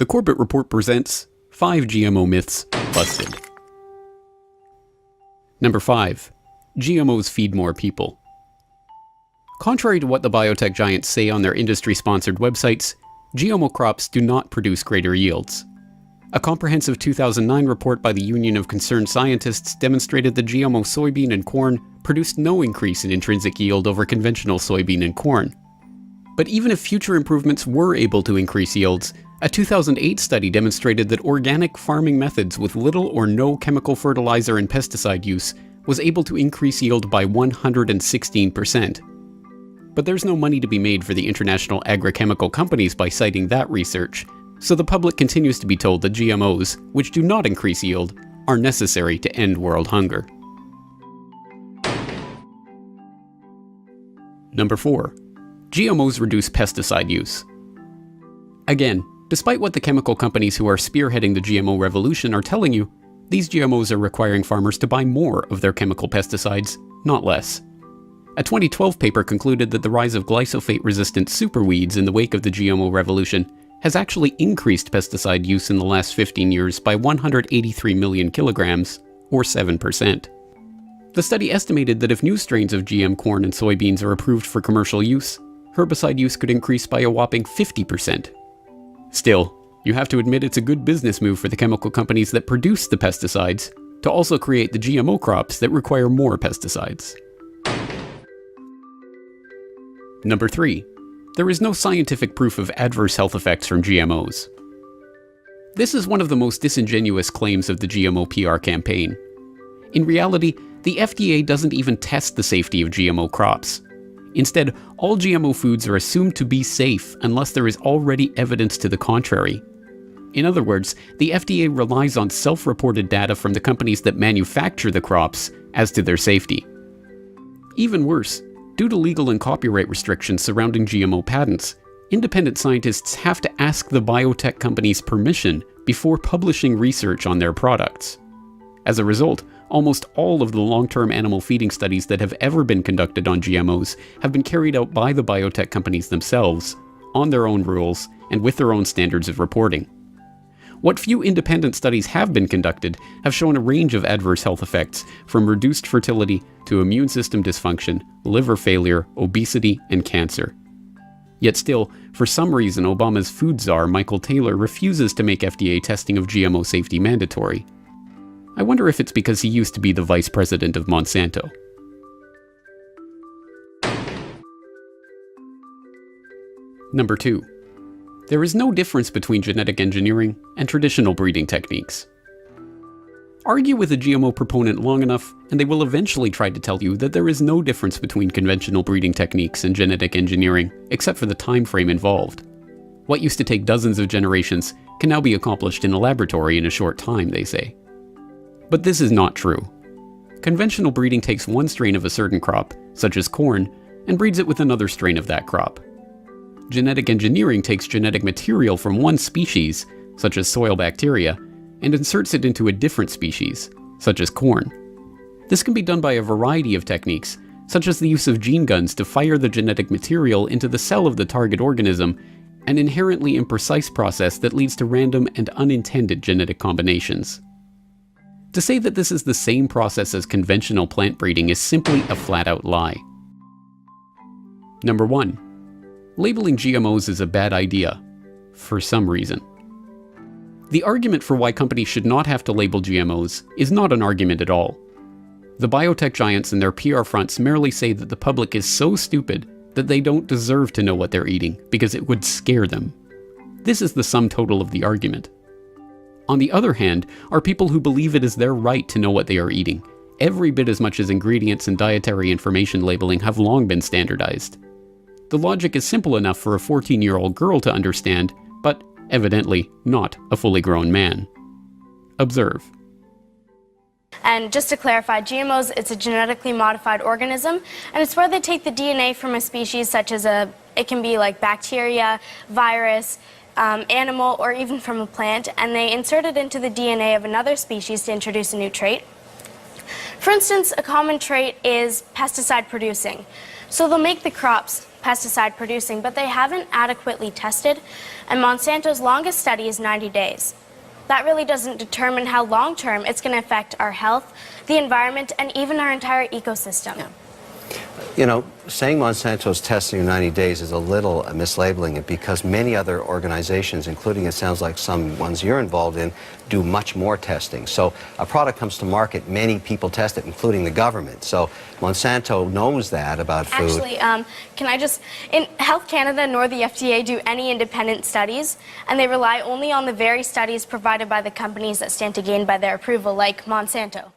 The Corbett Report presents 5 GMO Myths Busted. Number 5. GMOs feed more people. Contrary to what the biotech giants say on their industry-sponsored websites, GMO crops do not produce greater yields. A comprehensive 2009 report by the Union of Concerned Scientists demonstrated that GMO soybean and corn produced no increase in intrinsic yield over conventional soybean and corn. But even if future improvements were able to increase yields, a 2008 study demonstrated that organic farming methods with little or no chemical fertilizer and pesticide use was able to increase yield by 116%. But there's no money to be made for the international agrochemical companies by citing that research, so the public continues to be told that GMOs, which do not increase yield, are necessary to end world hunger. Number 4. GMOs reduce pesticide use. Again, despite what the chemical companies who are spearheading the GMO revolution are telling you, these GMOs are requiring farmers to buy more of their chemical pesticides, not less. A 2012 paper concluded that the rise of glyphosate-resistant superweeds in the wake of the GMO revolution has actually increased pesticide use in the last 15 years by 183 million kilograms, or 7%. The study estimated that if new strains of GM corn and soybeans are approved for commercial use, herbicide use could increase by a whopping 50%. Still, you have to admit it's a good business move for the chemical companies that produce the pesticides to also create the GMO crops that require more pesticides. Number 3. There is no scientific proof of adverse health effects from GMOs. This is one of the most disingenuous claims of the GMO PR campaign. In reality, the FDA doesn't even test the safety of GMO crops. Instead, all GMO foods are assumed to be safe unless there is already evidence to the contrary. In other words, the FDA relies on self-reported data from the companies that manufacture the crops as to their safety. Even worse, due to legal and copyright restrictions surrounding GMO patents, independent scientists have to ask the biotech companies' permission before publishing research on their products. As a result, almost all of the long-term animal feeding studies that have ever been conducted on GMOs have been carried out by the biotech companies themselves, on their own rules, and with their own standards of reporting. What few independent studies have been conducted have shown a range of adverse health effects, from reduced fertility to immune system dysfunction, liver failure, obesity, and cancer. Yet still, for some reason Obama's food czar Michael Taylor refuses to make FDA testing of GMO safety mandatory. I wonder if it's because he used to be the vice president of Monsanto. Number 2. There is no difference between genetic engineering and traditional breeding techniques. Argue with a GMO proponent long enough, and they will eventually try to tell you that there is no difference between conventional breeding techniques and genetic engineering, except for the time frame involved. What used to take dozens of generations can now be accomplished in a laboratory in a short time, they say. But this is not true. Conventional breeding takes one strain of a certain crop, such as corn, and breeds it with another strain of that crop. Genetic engineering takes genetic material from one species, such as soil bacteria, and inserts it into a different species, such as corn. This can be done by a variety of techniques, such as the use of gene guns to fire the genetic material into the cell of the target organism, an inherently imprecise process that leads to random and unintended genetic combinations. To say that this is the same process as conventional plant breeding is simply a flat-out lie. Number 1. Labeling GMOs is a bad idea, for some reason. The argument for why companies should not have to label GMOs is not an argument at all. The biotech giants and their PR fronts merely say that the public is so stupid that they don't deserve to know what they're eating because it would scare them. This is the sum total of the argument. On the other hand, are people who believe it is their right to know what they are eating, every bit as much as ingredients and dietary information labeling have long been standardized. The logic is simple enough for a 14-year-old girl to understand, but evidently not a fully grown man. Observe. And just to clarify, GMOs, it's a genetically modified organism, and it's where they take the DNA from a species such as it can be like bacteria, virus, animal, or even from a plant, and they insert it into the DNA of another species to introduce a new trait. For instance, a common trait is pesticide producing. So they'll make the crops pesticide producing, but they haven't adequately tested, and Monsanto's longest study is 90 days. That really doesn't determine how long-term it's going to affect our health, the environment, and even our entire ecosystem. Yeah. You know, saying Monsanto's testing in 90 days is a little mislabeling it, because many other organizations, including it sounds like some ones you're involved in, do much more testing. So a product comes to market, many people test it, including the government. So Monsanto knows that about food. Actually, can I just, in Health Canada nor the FDA do any independent studies, and they rely only on the very studies provided by the companies that stand to gain by their approval, like Monsanto.